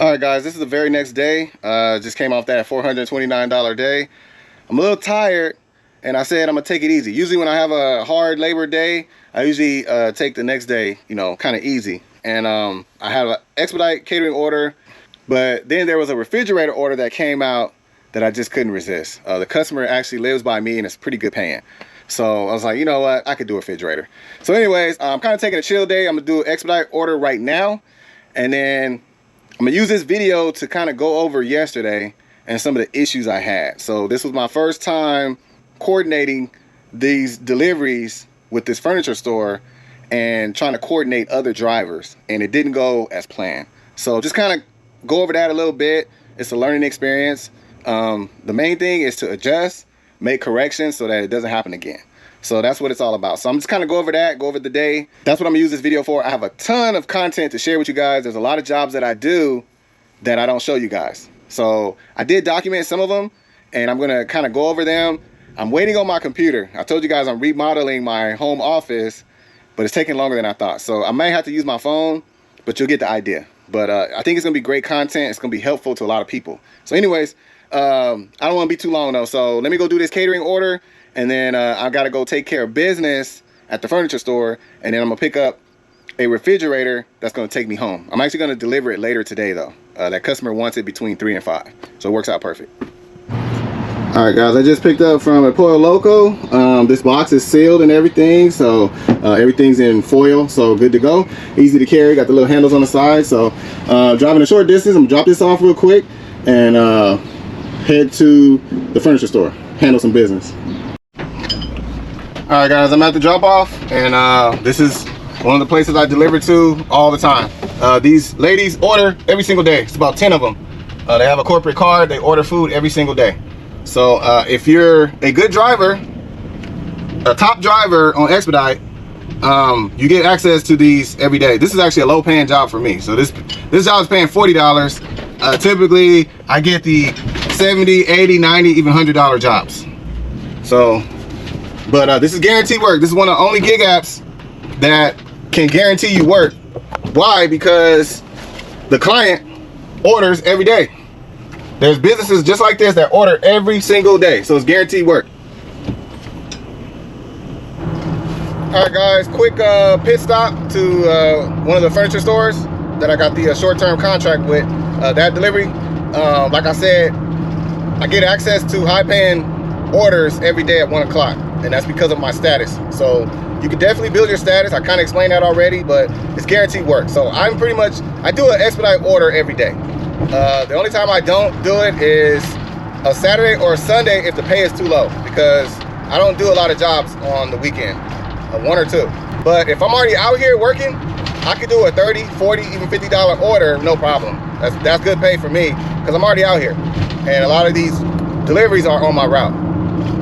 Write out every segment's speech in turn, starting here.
All right, guys, this is the very next day. Just came off that $429 day. I'm a little tired, and I said I'm gonna take it easy. Usually when I have a hard labor day, I usually take the next day, you know, kind of easy. And I had an expedite catering order, but then there was a refrigerator order that came out that I just couldn't resist. The customer actually lives by me, and it's pretty good paying. So I was like, you know what, I could do a refrigerator. So anyways, I'm kind of taking a chill day. I'm gonna do an expedite order right now, and then I'm gonna use this video to kind of go over yesterday and some of the issues I had. So this was my first time coordinating these deliveries with this furniture store and trying to coordinate other drivers, and it didn't go as planned. So just kind of go over that a little bit. It's a learning experience. The main thing is to adjust, make corrections so that it doesn't happen again. So that's what it's all about. So I'm just kind of go over that, go over the day. That's what I'm gonna use this video for. I have a ton of content to share with you guys. There's a lot of jobs that I do that I don't show you guys. So I did document some of them, and I'm gonna kind of go over them. I'm waiting on my computer. I told you guys I'm remodeling my home office, but it's taking longer than I thought. So I may have to use my phone, but you'll get the idea. But I think it's gonna be great content. It's gonna be helpful to a lot of people. So anyways, I don't wanna be too long though. So let me go do this catering order, and then I gotta go take care of business at the furniture store, and then I'm gonna pick up a refrigerator that's gonna take me home. I'm actually gonna deliver it later today though. That customer wants it between 3 and 5. So it works out perfect. All right, guys, I just picked up from El Pollo Loco. This box is sealed and everything, so everything's in foil, so good to go. Easy to carry, got the little handles on the side. So driving a short distance, I'm gonna drop this off real quick and head to the furniture store, handle some business. All right, guys, I'm at the drop off, and this is one of the places I deliver to all the time. These ladies order every single day. It's about 10 of them. They have a corporate card. They order food every single day. So if you're a good driver, a top driver on expedite, you get access to these every day. This is actually a low paying job for me. So this job is paying $40. Typically I get the 70, 80, 90, even $100 jobs. So, but this is guaranteed work. This is one of the only gig apps that can guarantee you work. Why? Because the client orders every day. There's businesses just like this that order every single day, so it's guaranteed work. All right, guys, quick pit stop to one of the furniture stores that I got the short-term contract with. That delivery, like I said, I get access to high-paying orders every day at 1 o'clock, and that's because of my status. So you can definitely build your status. I kind of explained that already, but it's guaranteed work. So I do an expedite order every day. The only time I don't do it is a Saturday or a Sunday if the pay is too low, because I don't do a lot of jobs on the weekend, 1 or 2. But if I'm already out here working, I could do a $30, $40, even $50 order, no problem. That's good pay for me, because I'm already out here. And a lot of these deliveries are on my route.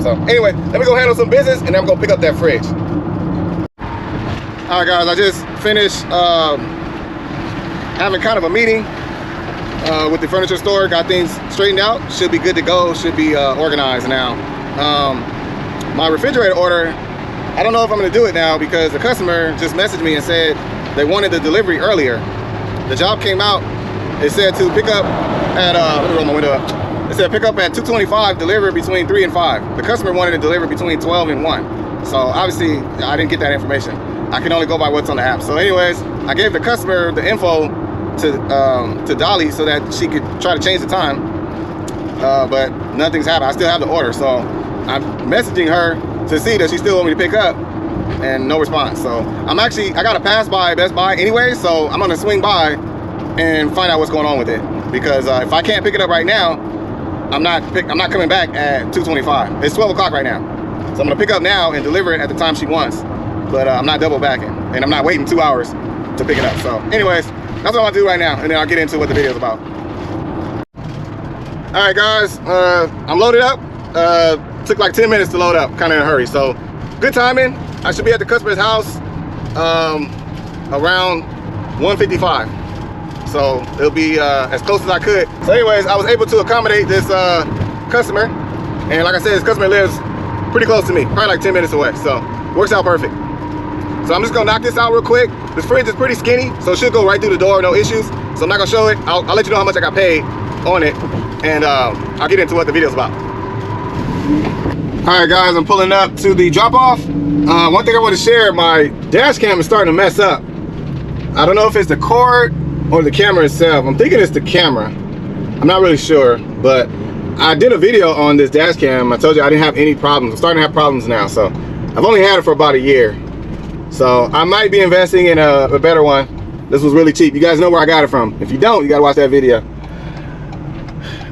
So anyway, let me go handle some business, and then I'm gonna pick up that fridge. All right, guys, I just finished having kind of a meeting with the furniture store. Got things straightened out. Should be good to go. Should be organized now. My refrigerator order, I don't know if I'm gonna do it now because the customer just messaged me and said they wanted the delivery earlier. The job came out. It said to pick up at, let me roll my window up. It said pick up at 2:25, deliver between 3 and 5. The customer wanted to deliver between 12 and 1. So obviously I didn't get that information. I can only go by what's on the app. So anyways, I gave the customer the info to Dolly so that she could try to change the time, but nothing's happened. I still have the order, so I'm messaging her to see that she still want me to pick up, and no response. So I gotta pass by Best Buy anyway, so I'm gonna swing by and find out what's going on with it, because if I can't pick it up right now, I'm not coming back at 2:25. It's 12 o'clock right now, so I'm gonna pick up now and deliver it at the time she wants, but I'm not double backing, and I'm not waiting 2 hours to pick it up. So anyways, that's what I'm gonna do right now, and then I'll get into what the video is about. All right, guys, I'm loaded up. Took like 10 minutes to load up, kind of in a hurry. So good timing. I should be at the customer's house around 1:55. So it'll be as close as I could. So anyways, I was able to accommodate this customer, and like I said, this customer lives pretty close to me, probably like 10 minutes away. So works out perfect. So I'm just gonna knock this out real quick. This fridge is pretty skinny, so it should go right through the door, no issues. So I'm not gonna show it. I'll let you know how much I got paid on it, and I'll get into what the video's about. All right, guys, I'm pulling up to the drop-off. One thing I want to share, my dash cam is starting to mess up. I don't know if it's the cord or the camera itself. I'm thinking it's the camera. I'm not really sure, but I did a video on this dash cam. I told you I didn't have any problems. I'm starting to have problems now, so I've only had it for about a year. So I might be investing in a better one. This was really cheap. You guys know where I got it from. If you don't, you gotta watch that video.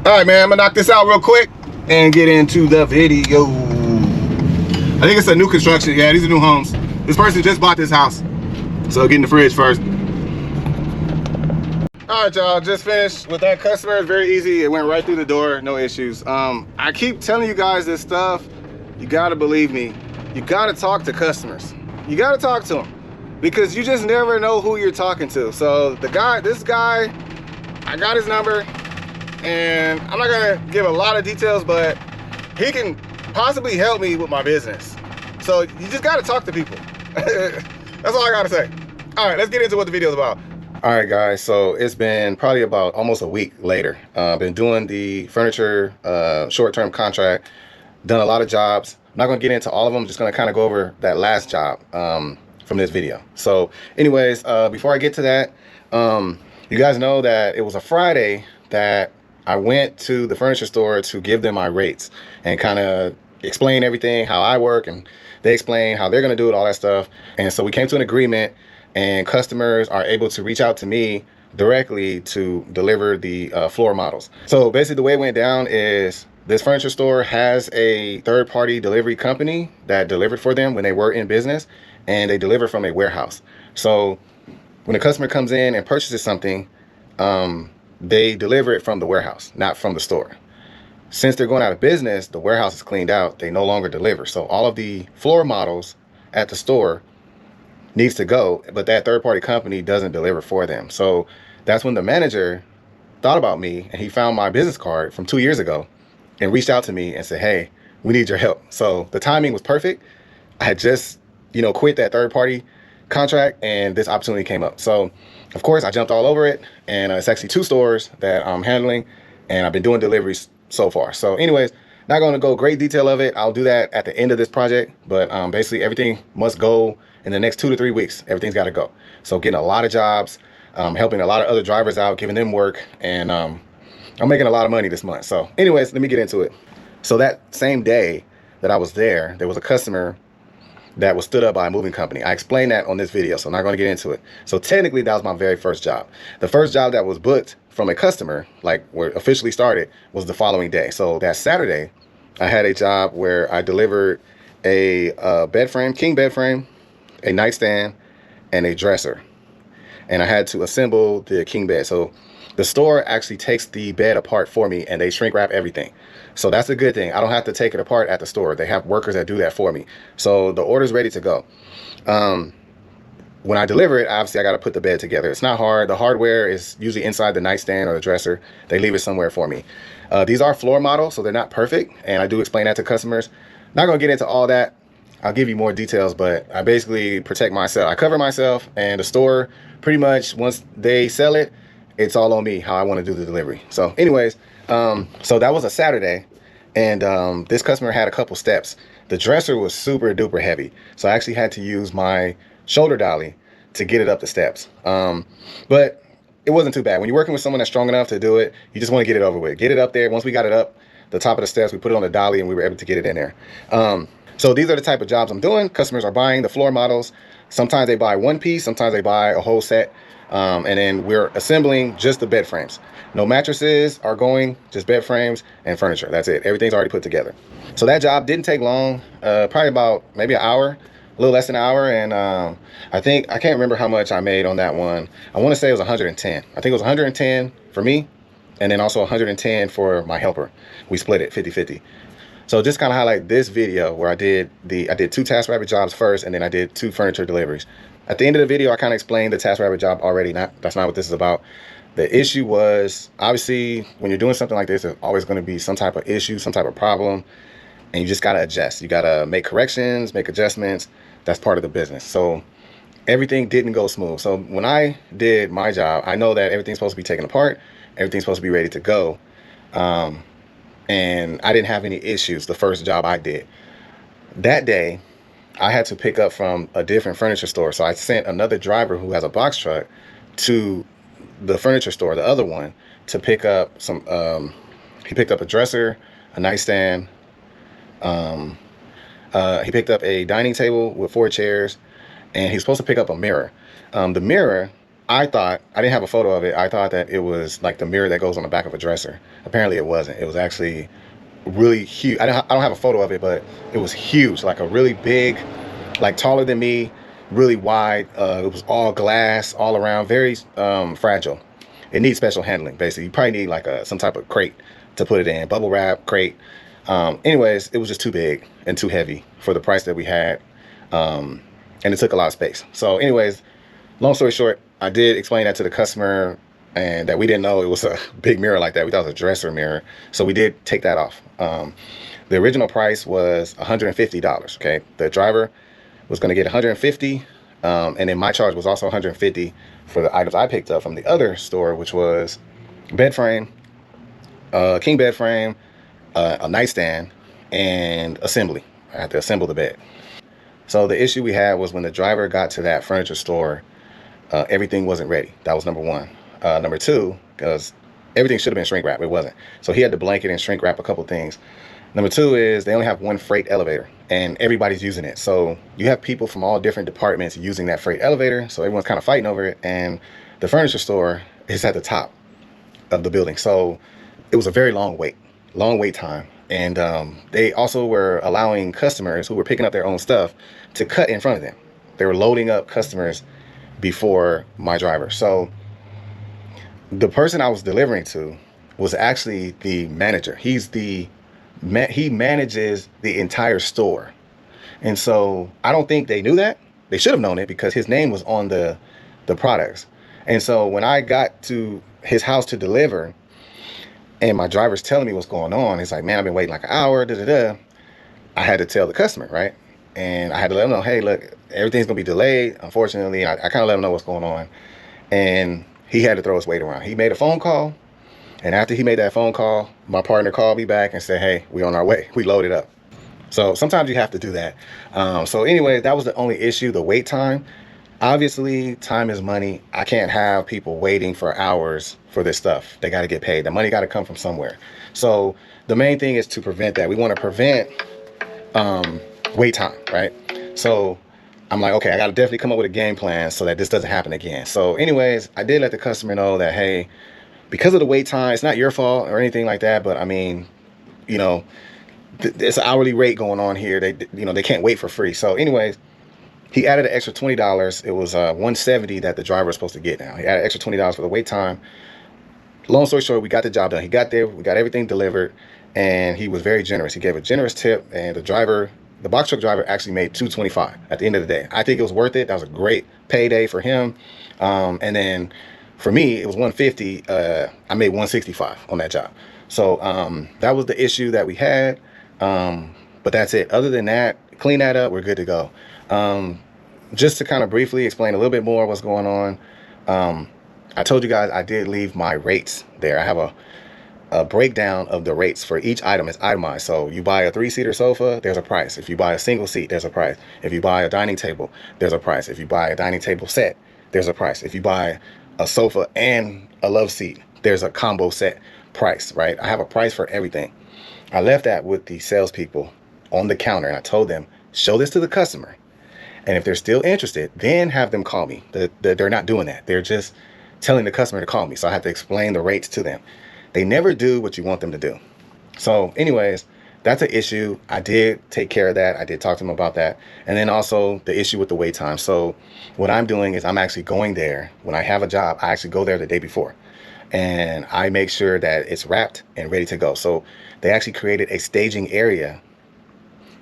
All right, man, I'm gonna knock this out real quick and get into the video. I think it's a new construction. Yeah, these are new homes. This person just bought this house. So get in the fridge first. All right, y'all, just finished with that customer. It's very easy. It went right through the door, no issues. I keep telling you guys this stuff. You gotta believe me. You gotta talk to customers. You gotta talk to them because you just never know who you're talking to. So this guy, I got his number, and I'm not gonna give a lot of details, but he can possibly help me with my business. So you just gotta talk to people. That's all I gotta say. All right, let's get into what the video is about. All right, guys, so it's been probably about almost a week later. I've been doing the furniture short-term contract, done a lot of jobs. I'm not gonna get into all of them, just gonna kind of go over that last job from this video. So anyways, before I get to that, you guys know that it was a Friday that I went to the furniture store to give them my rates and kind of explain everything, how I work, and they explain how they're gonna do it, all that stuff. And so we came to an agreement, and customers are able to reach out to me directly to deliver the floor models. So basically the way it went down is this furniture store has a third-party delivery company that delivered for them when they were in business, and they deliver from a warehouse. So when a customer comes in and purchases something, they deliver it from the warehouse, not from the store. Since they're going out of business, the warehouse is cleaned out. They no longer deliver. So all of the floor models at the store needs to go, but that third-party company doesn't deliver for them. So that's when the manager thought about me, and he found my business card from 2 years ago and reached out to me and said, hey, we need your help. So the timing was perfect. I had just, quit that third-party contract, and this opportunity came up. So of course I jumped all over it, and it's actually 2 stores that I'm handling, and I've been doing deliveries so far. So anyways, not going to go great detail of it. I'll do that at the end of this project, but basically everything must go in the next 2 to 3 weeks. Everything's got to go. So getting a lot of jobs, helping a lot of other drivers out, giving them work, and I'm making a lot of money this month. So anyways, let me get into it. So that same day that I was there was a customer that was stood up by a moving company. I explained that on this video, so I'm not going to get into it. So technically that was my very first job. The first job that was booked from a customer, like where it officially started, was the following day. So that Saturday, I had a job where I delivered a bed frame, king bed frame, a nightstand, and a dresser. And I had to assemble the king bed. So the store actually takes the bed apart for me, and they shrink wrap everything. So that's a good thing. I don't have to take it apart at the store. They have workers that do that for me. So the order's ready to go. When I deliver it, obviously I got to put the bed together. It's not hard. The hardware is usually inside the nightstand or the dresser. They leave it somewhere for me. These are floor models, so they're not perfect, and I do explain that to customers. Not going to get into all that. I'll give you more details, but I basically protect myself. I cover myself, and the store, pretty much once they sell it, it's all on me how I want to do the delivery. So anyways, so that was a Saturday, and this customer had a couple steps. The dresser was super duper heavy, so I actually had to use my shoulder dolly to get it up the steps. But it wasn't too bad. When you're working with someone that's strong enough to do it, you just want to get it over with. Get it up there. Once we got it up the top of the steps, we put it on the dolly, and we were able to get it in there. So these are the type of jobs I'm doing. Customers are buying the floor models. Sometimes they buy one piece, sometimes they buy a whole set. And then we're assembling just the bed frames. No mattresses are going, just bed frames and furniture. That's it. Everything's already put together. So that job didn't take long, probably about maybe an hour, a little less than an hour. And I can't remember how much I made on that one. I want to say it was 110. I think it was 110 for me, and then also 110 for my helper. We split it 50-50. So just kind of highlight this video where I did 2 TaskRabbit jobs first, and then I did 2 furniture deliveries. At the end of the video, I kind of explained the TaskRabbit job already. That's not what this is about. The issue was, obviously, when you're doing something like this, there's always going to be some type of issue, some type of problem, and you just got to adjust. You got to make corrections, make adjustments. That's part of the business. So everything didn't go smooth. So when I did my job, I know that everything's supposed to be taken apart, everything's supposed to be ready to go. And I didn't have any issues the first job I did. That day, I had to pick up from a different furniture store. So I sent another driver who has a box truck to the furniture store, the other one, to pick up some, he picked up a dresser, a nightstand. He picked up a dining table with 4 chairs, and he's supposed to pick up a mirror. The mirror, I didn't have a photo of it. I thought that it was like the mirror that goes on the back of a dresser. Apparently it wasn't. It was actually really huge. I don't have a photo of it, but it was huge, like a really big, like taller than me, really wide. It was all glass all around, very fragile. It needs special handling, basically. You probably need like some type of crate to put it in, bubble wrap crate. Anyways, it was just too big and too heavy for the price that we had. And it took a lot of space. So anyways, long story short, I did explain that to the customer, and that we didn't know it was a big mirror like that. We thought it was a dresser mirror. So we did take that off. The original price was $150, okay? The driver was gonna get $150, and then my charge was also $150 for the items I picked up from the other store, which was bed frame, king bed frame, a nightstand, and assembly. I had to assemble the bed. So the issue we had was when the driver got to that furniture store, everything wasn't ready. That was number one. Number two, because everything should have been shrink wrap, it wasn't. So he had to blanket and shrink wrap a couple things. Number two is they only have one freight elevator, and everybody's using it. So you have people from all different departments using that freight elevator. So everyone's kind of fighting over it. And the furniture store is at the top of the building. So it was a very long wait time. And they also were allowing customers who were picking up their own stuff to cut in front of them. They were loading up customers before my driver. So the person I was delivering to was actually the manager. He manages the entire store. And so I don't think they knew that. They should have known it because his name was on the products. And so when I got to his house to deliver, and my driver's telling me what's going on, it's like, man, I've been waiting like an hour, da-da-da. I had to tell the customer, right? And I had to let him know, hey, look, everything's gonna be delayed, unfortunately. I kind of let him know what's going on. And he had to throw his weight around. He made a phone call, and after he made that phone call, my partner called me back and said, hey, we on our way. We loaded up. So sometimes you have to do that. So anyway, that was the only issue, the wait time. Obviously, time is money. I can't have people waiting for hours for this stuff. They got to get paid. The money got to come from somewhere. So the main thing is to prevent that. We want to prevent wait time, right? So I'm like, okay, I got to definitely come up with a game plan so that this doesn't happen again. So anyways, I did let the customer know that, hey, because of the wait time, it's not your fault or anything like that. But I mean, you know, it's an hourly rate going on here. They can't wait for free. So anyways, he added an extra $20. It was $170 that the driver was supposed to get now. He added extra $20 for the wait time. Long story short, we got the job done. He got there, we got everything delivered, and he was very generous. He gave a generous tip, and the box truck driver actually made $225 at the end of the day. I think it was worth it. That was a great payday for him. And then for me, it was $150. I made $165 on that job. So that was the issue that we had. But that's it. Other than that, clean that up, we're good to go. Just to kind of briefly explain a little bit more what's going on. I told you guys I did leave my rates there. I have a breakdown of the rates for each item. It's itemized. So you buy a 3-seater sofa, there's a price. If you buy a single seat, there's a price. If you buy a dining table, there's a price. If you buy a dining table set, there's a price. If you buy a sofa and a love seat, there's a combo set price, right? I have a price for everything. I left that with the salespeople on the counter, and I told them, show this to the customer. And if they're still interested, then have them call me. They're not doing that. They're just telling the customer to call me. So I have to explain the rates to them. They never do what you want them to do. So anyways, that's an issue. I did take care of that. I did talk to them about that. And then also the issue with the wait time. So what I'm doing is I'm actually going there. When I have a job, I actually go there the day before. And I make sure that it's wrapped and ready to go. So they actually created a staging area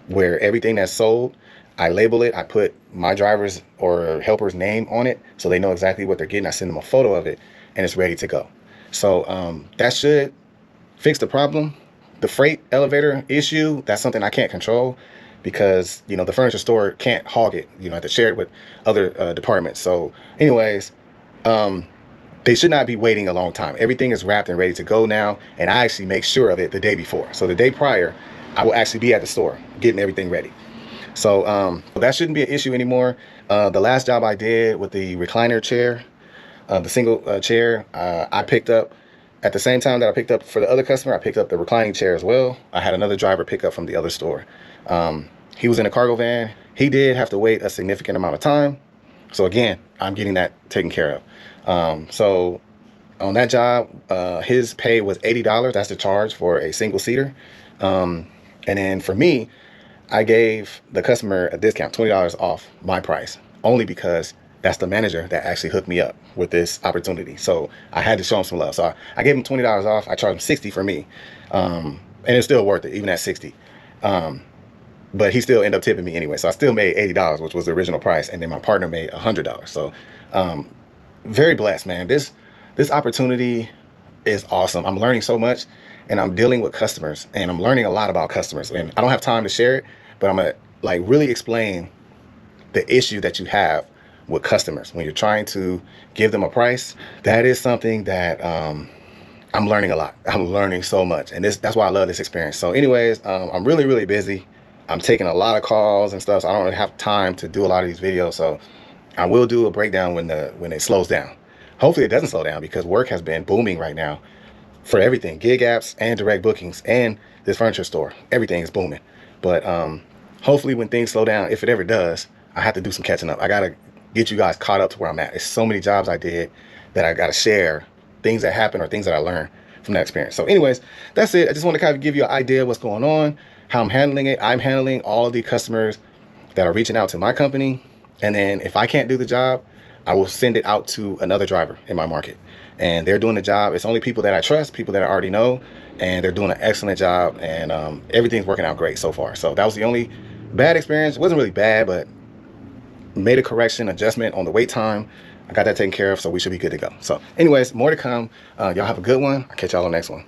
where everything that's sold, I label it. I put my driver's or helper's name on it so they know exactly what they're getting. I send them a photo of it, and it's ready to go. So that should fix the problem. The freight elevator issue, that's something I can't control. because, you know, the furniture store can't hog it. You know, I have to share it with other departments. So anyways, they should not be waiting a long time. Everything is wrapped and ready to go now, and I actually make sure of it the day before. So the day prior, I will actually be at the store getting everything ready. So that shouldn't be an issue anymore. The last job I did with the recliner chair, the single chair, I picked up at the same time that I picked up for the other customer. I picked up the reclining chair as well. I had another driver pick up from the other store. He was in a cargo van. He did have to wait a significant amount of time. So again, I'm getting that taken care of. So on that job, his pay was $80. That's the charge for a single seater. And then for me, I gave the customer a discount, $20 off my price, only because that's the manager that actually hooked me up with this opportunity. So I had to show him some love. So I gave him $20 off. I charged him $60 for me. And it's still worth it, even at $60. But he still ended up tipping me anyway. So I still made $80, which was the original price. And then my partner made $100. So very blessed, man. This opportunity is awesome. I'm learning so much, and I'm dealing with customers, and I'm learning a lot about customers. And I don't have time to share it, but I'm gonna like really explain the issue that you have with customers when you're trying to give them a price. That is something that I'm learning a lot. I'm learning so much, and that's why I love this experience. So anyways, I'm really, really busy. I'm taking a lot of calls and stuff, so I don't really have time to do a lot of these videos. So I will do a breakdown when it slows down. Hopefully it doesn't slow down, because work has been booming right now for everything, gig apps and direct bookings and this furniture store. Everything is booming. But hopefully when things slow down, if it ever does, I have to do some catching up. I gotta get you guys caught up to where I'm at. There's so many jobs I did that I gotta share, things that happen or things that I learned from that experience. So anyways, that's it. I just want to kind of give you an idea of what's going on, how I'm handling it. I'm handling all of the customers that are reaching out to my company. And then if I can't do the job, I will send it out to another driver in my market. And they're doing the job. It's only people that I trust, people that I already know, and they're doing an excellent job. And everything's working out great so far. So that was the only bad experience. It wasn't really bad, but made a correction, adjustment on the wait time. I got that taken care of, so we should be good to go. So anyways, more to come. Y'all have a good one. I'll catch y'all on the next one.